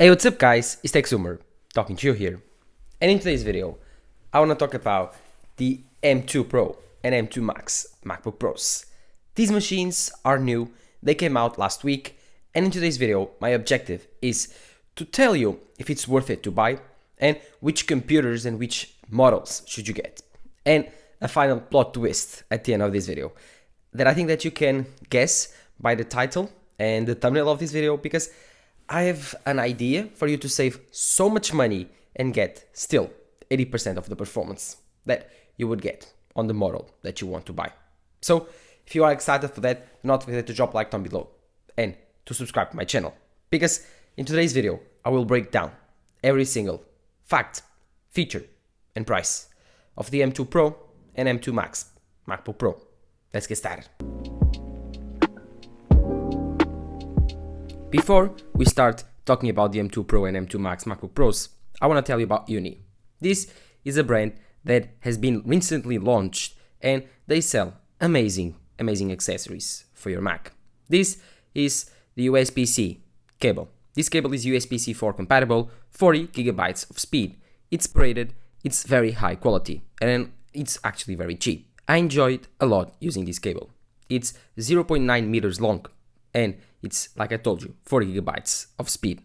Hey, what's up guys, it's TechZoomer, talking to you here. And in today's video, I want to talk about the M2 Pro and M2 Max MacBook Pros. These machines are new, they came out last week, and in today's video, my objective is to tell you if it's worth it to buy and which computers and which models should you get. And a final plot twist at the end of this video that I think that you can guess by the title and the thumbnail of this video, because I have an idea for you to save so much money and get still 80% of the performance that you would get on the model that you want to buy. So if you are excited for that, do not forget to drop a like down below and to subscribe to my channel, because in today's video I will break down every single fact, feature and price of the M2 Pro and M2 Max MacBook Pro. Let's get started. Before we start talking about the M2 Pro and M2 Max MacBook Pros, I want to tell you about Uni. This is a brand that has been recently launched and they sell amazing accessories for your Mac. This is the USB-C cable. This cable is USB-C 4 compatible, 40 gigabytes of speed. It's rated, it's very high quality, and it's actually very cheap. I enjoyed a lot using this cable. It's 0.9 meters long and it's, like I told you, 40 gigabytes of speed,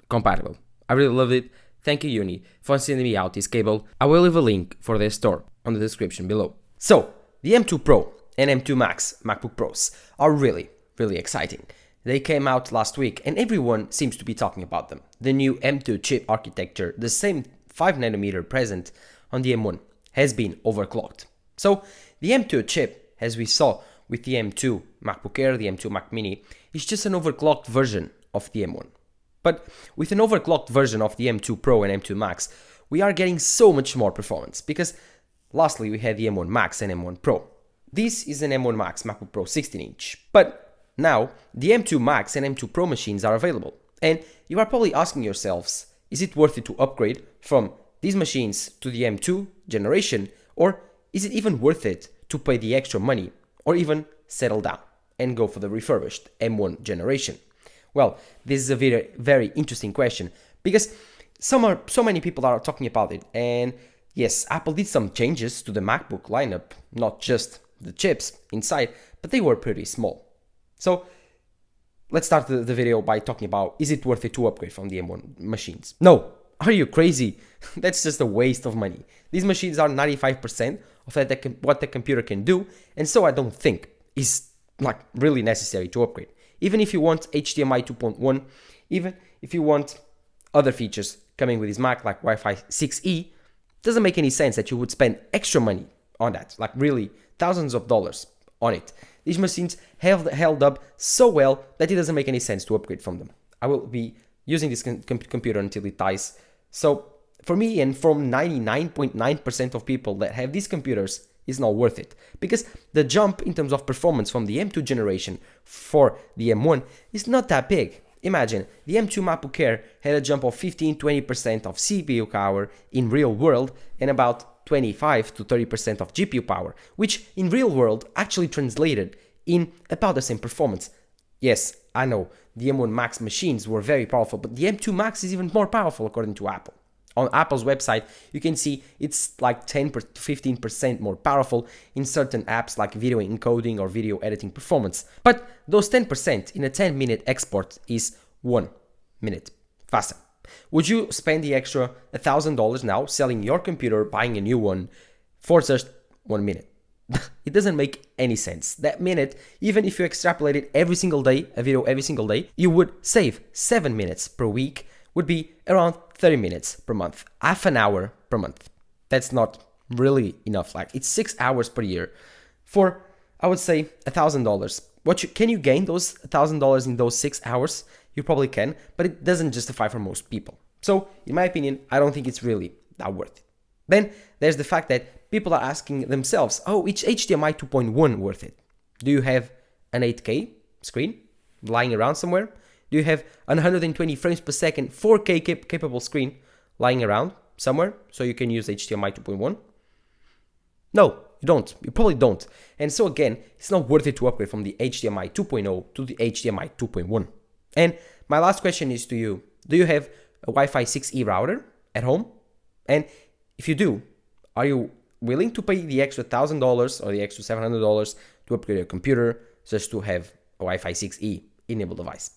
compatible. I really loved it. Thank you, Uni, for sending me out this cable. I will leave a link for their store on the description below. So, the M2 Pro and M2 Max MacBook Pros are really exciting. They came out last week and everyone seems to be talking about them. The new M2 chip architecture, the same 5nm present on the M1, has been overclocked. So, the M2 chip, as we saw with the M2 MacBook Air, the M2 Mac Mini, is just an overclocked version of the M1. But with an overclocked version of the M2 Pro and M2 Max, we are getting so much more performance, because lastly we had the M1 Max and M1 Pro. This is an M1 Max MacBook Pro 16-inch, but now the M2 Max and M2 Pro machines are available, and you are probably asking yourselves, is it worth it to upgrade from these machines to the M2 generation, or is it even worth it to pay the extra money, or even settle down and go for the refurbished M1 generation? Well, this is a very interesting question, because so many people are talking about it. And yes, Apple did some changes to the MacBook lineup, not just the chips inside, but they were pretty small. So let's start the video by talking about, is it worth it to upgrade from the M1 machines? No, are you crazy? That's just a waste of money. These machines are 95% of what the computer can do, and so I don't think is really necessary to upgrade. Even if you want HDMI 2.1, even if you want other features coming with this Mac like Wi-Fi 6E, doesn't make any sense that you would spend extra money on that, like really thousands of dollars on it. These machines have held up so well that it doesn't make any sense to upgrade from them. I will be using this computer until it dies. So for me and from 99.9% of people that have these computers, is not worth it, because the jump in terms of performance from the M2 generation for the M1 is not that big. Imagine, the M2 MacBook Air had a jump of 15-20% of CPU power in real world and about 25 to 30% of GPU power, which in real world actually translated in about the same performance. Yes, I know, the M1 Max machines were very powerful, but the M2 Max is even more powerful according to Apple. On Apple's website, you can see it's like 10 to 15% more powerful in certain apps like video encoding or video editing performance. But those 10% in a 10-minute export is 1 minute faster. Would you spend the extra $1,000 now selling your computer, buying a new one for just 1 minute? It doesn't make any sense. That minute, even if you extrapolated every single day, a video every single day, you would save 7 minutes per week, would be around 30 minutes per month, half an hour per month. That's not really enough. Like, it's 6 hours per year for, I would say, $1,000. Can you gain those $1,000 in those 6 hours? You probably can, but it doesn't justify for most people. So, in my opinion, I don't think it's really that worth it. Then there's the fact that people are asking themselves, oh, is HDMI 2.1 worth it? Do you have an 8K screen lying around somewhere? Do you have an 120 frames per second 4K capable screen lying around somewhere so you can use HDMI 2.1? No, you don't. You probably don't. And so again, it's not worth it to upgrade from the HDMI 2.0 to the HDMI 2.1. And my last question is to you, Do you have a Wi-Fi 6E router at home? And if you do, are you willing to pay the extra $1,000 or the extra $700 to upgrade your computer just to have a Wi-Fi 6E enabled device?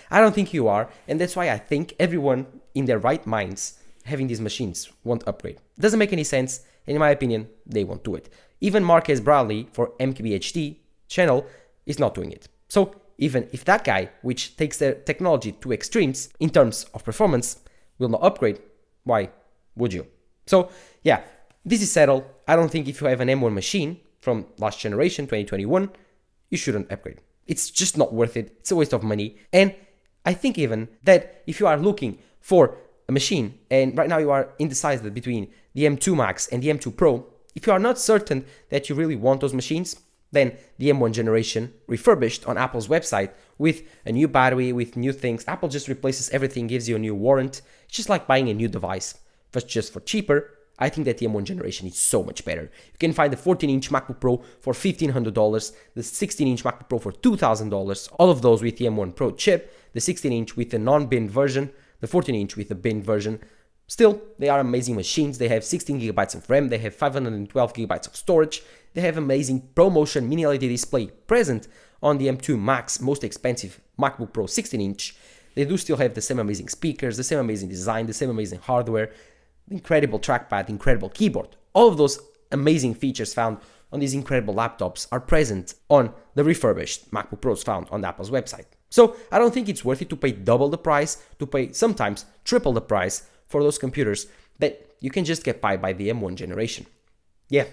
I don't think you are, and that's why I think everyone in their right minds having these machines won't upgrade. Doesn't make any sense, and in my opinion, they won't do it. Even Marques Bradley for MKBHD channel is not doing it. So even if that guy, which takes their technology to extremes in terms of performance, will not upgrade, why would you? So yeah, this is settled. I don't think if you have an M1 machine from last generation, 2021, you shouldn't upgrade. It's just not worth it. It's a waste of money. And I think even that if you are looking for a machine and right now you are indecisive between the M2 Max and the M2 Pro, if you are not certain that you really want those machines, then the M1 generation refurbished on Apple's website with a new battery, with new things. Apple just replaces everything, gives you a new warrant. It's just like buying a new device, but just for cheaper. I think that the M1 generation is so much better. You can find the 14-inch MacBook Pro for $1,500, the 16-inch MacBook Pro for $2,000, all of those with the M1 Pro chip, the 16-inch with the non-binned version, the 14-inch with the binned version. Still, they are amazing machines. They have 16 gigabytes of RAM, they have 512 gigabytes of storage, they have amazing ProMotion mini LED display present on the M2 Max, most expensive MacBook Pro 16-inch. They do still have the same amazing speakers, the same amazing design, the same amazing hardware, incredible trackpad, incredible keyboard. All of those amazing features found on these incredible laptops are present on the refurbished MacBook Pros found on Apple's website. So I don't think it's worth it to pay double the price, to pay sometimes triple the price for those computers that you can just get by the M1 generation. Yeah,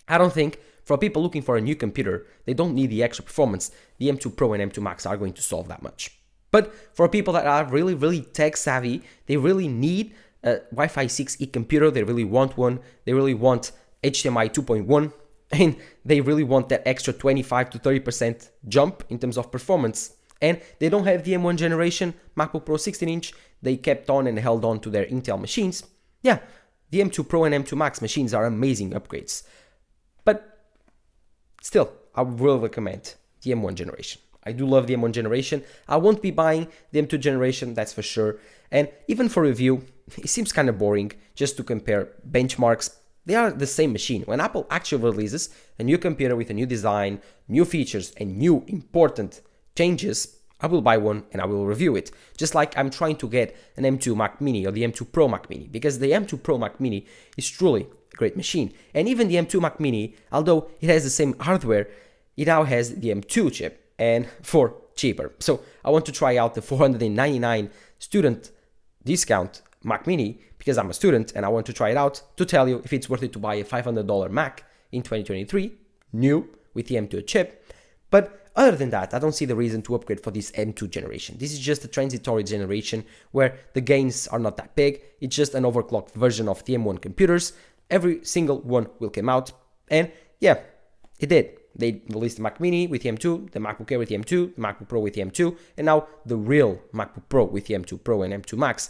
I don't think for people looking for a new computer, they don't need the extra performance. The M2 Pro and M2 Max are going to solve that much. But for people that are really, really tech savvy, they really need a Wi-Fi 6E computer, they really want one, they really want HDMI 2.1, and they really want that extra 25 to 30% jump in terms of performance. And they don't have the M1 generation MacBook Pro 16-inch, they kept on and held on to their Intel machines. Yeah, the M2 Pro and M2 Max machines are amazing upgrades. But still, I will recommend the M1 generation. I do love the M1 generation. I won't be buying the M2 generation, that's for sure. And even for review, it seems kind of boring just to compare benchmarks. They are the same machine. When Apple actually releases a new computer with a new design, new features, and new important changes, I will buy one and I will review it. Just like I'm trying to get an M2 Mac Mini or the M2 Pro Mac Mini, because the M2 Pro Mac Mini is truly a great machine. And even the M2 Mac Mini, although it has the same hardware, it now has the M2 chip and for cheaper. So I want to try out the $499 student discount Mac Mini because I'm a student and I want to try it out to tell you if it's worth it to buy a $500 Mac in 2023, new with the M2 chip. But other than that, I don't see the reason to upgrade for this M2 generation. This is just a transitory generation where the gains are not that big. It's just an overclocked version of the M1 computers. Every single one will come out. And yeah, it did. They released the Mac Mini with the M2, the MacBook Air with the M2, the MacBook Pro with the M2, and now the real MacBook Pro with the M2 Pro and M2 Max.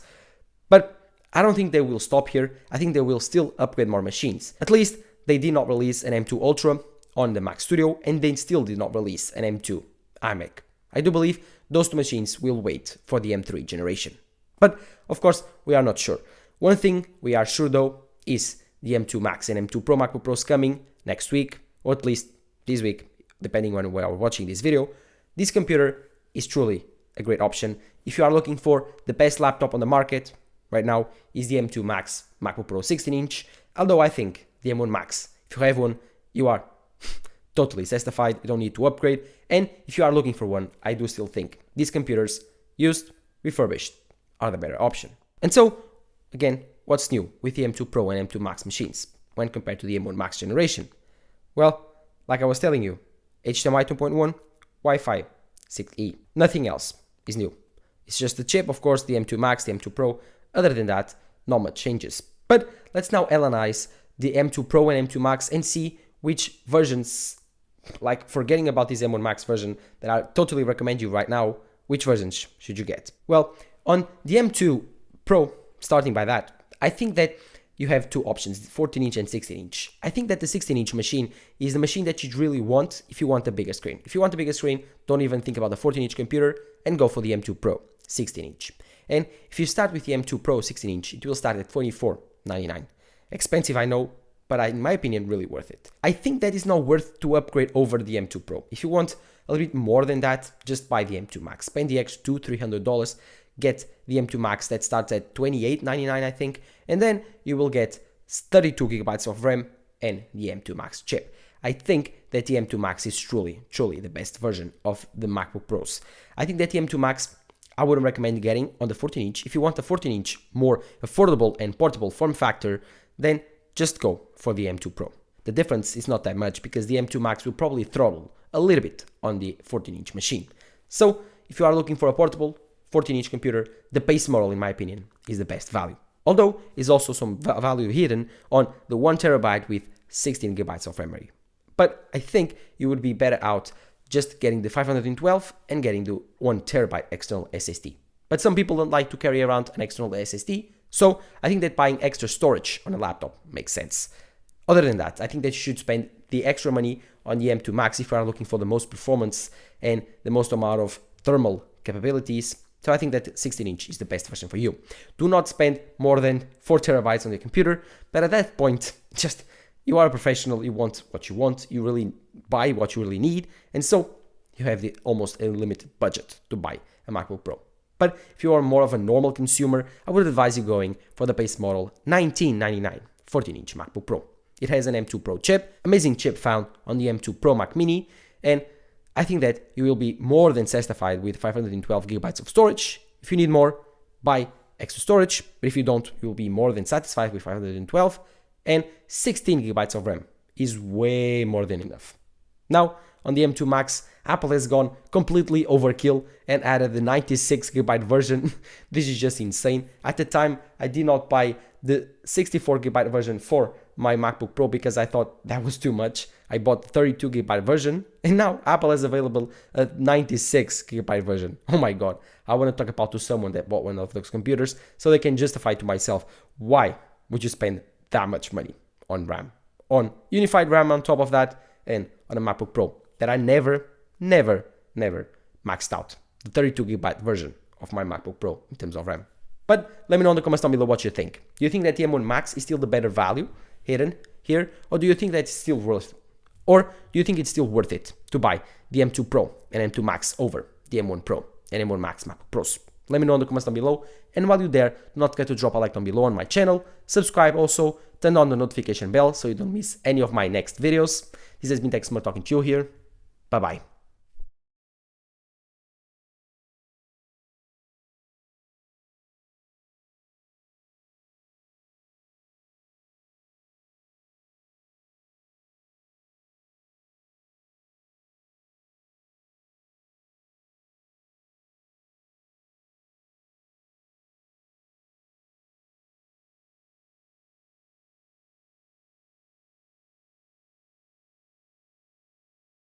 But I don't think they will stop here. I think they will still upgrade more machines. At least they did not release an M2 Ultra on the Mac Studio, and they still did not release an M2 iMac. I do believe those two machines will wait for the M3 generation. But of course, we are not sure. One thing we are sure though is the M2 Max and M2 Pro MacBook Pros coming next week, or at least this week, depending on where you're watching this video. This computer is truly a great option. If you are looking for the best laptop on the market right now, is the M2 Max MacBook Pro 16-inch. Although I think the M1 Max, if you have one, you are totally satisfied, you don't need to upgrade. And if you are looking for one, I do still think these computers, used, refurbished, are the better option. And so, again, what's new with the M2 Pro and M2 Max machines when compared to the M1 Max generation? Well, like I was telling you, HDMI 2.1, Wi-Fi 6E. Nothing else is new. It's just the chip, of course, the M2 Max, the M2 Pro. Other than that, not much changes. But let's now analyze the M2 Pro and M2 Max and see which versions, like forgetting about this M1 Max version that I totally recommend you right now, which versions should you get? Well, on the M2 Pro, starting by that, I think that you have two options, 14-inch and 16-inch. I think that the 16-inch machine is the machine that you really want if you want a bigger screen. If you want a bigger screen, don't even think about the 14-inch computer and go for the M2 Pro 16-inch. And if you start with the M2 Pro 16-inch, it will start at $24.99. Expensive, I know, but in my opinion, really worth it. I think that is now worth to upgrade over the M2 Pro. If you want a little bit more than that, just buy the M2 Max. Spend the extra $200-300, get the M2 Max that starts at $28.99, I think, and then you will get 32 gigabytes of RAM and the M2 Max chip. I think that the M2 Max is truly the best version of the MacBook Pros. I think that the M2 Max, I wouldn't recommend getting on the 14-inch. If you want a 14-inch more affordable and portable form factor, then just go for the M2 Pro. The difference is not that much because the M2 Max will probably throttle a little bit on the 14-inch machine. So if you are looking for a portable 14-inch computer, the base model, in my opinion, is the best value. Although, is also some value hidden on the 1TB with 16 gigabytes of memory. But I think you would be better out just getting the 512 and getting the 1TB external SSD. But some people don't like to carry around an external SSD, so I think that buying extra storage on a laptop makes sense. Other than that, I think that you should spend the extra money on the M2 Max if you are looking for the most performance and the most amount of thermal capabilities. So I think that 16-inch is the best version for you. Do not spend more than 4 terabytes on your computer, but at that point, just you are a professional, you want what you want, you really buy what you really need, and so you have the almost unlimited budget to buy a MacBook Pro. But if you are more of a normal consumer, I would advise you going for the base model $1999 14-inch MacBook Pro. It has an M2 Pro chip, amazing chip found on the M2 Pro Mac Mini, and I think that you will be more than satisfied with 512 gigabytes of storage. If you need more, buy extra storage, but if you don't, you will be more than satisfied with 512, and 16 gigabytes of RAM is way more than enough. Now, on the M2 Max, Apple has gone completely overkill and added the 96 gigabyte version. This is just insane. At the time, I did not buy the 64 gigabyte version for my MacBook Pro because I thought that was too much. I bought the 32 gigabyte version, and now Apple has available a 96 gigabyte version. Oh my god, I want to talk about to someone that bought one of those computers so they can justify to myself, why would you spend that much money on RAM, on unified RAM on top of that, and on a MacBook Pro that I never maxed out the 32 gigabyte version of my MacBook Pro in terms of RAM. But let me know in the comments down below what you think. Do you think that the M1 Max is still the better value hidden here, or do you think that it's still worth, or do you think it's still worth it to buy the M2 Pro and M2 Max over the M1 Pro and M1 Max MacBook Pros? Let me know in the comments down below, and while you're there, do not forget to drop a like down below on my channel, subscribe also, turn on the notification bell so you don't miss any of my next videos. This has been TechSmart talking to you here. Bye bye.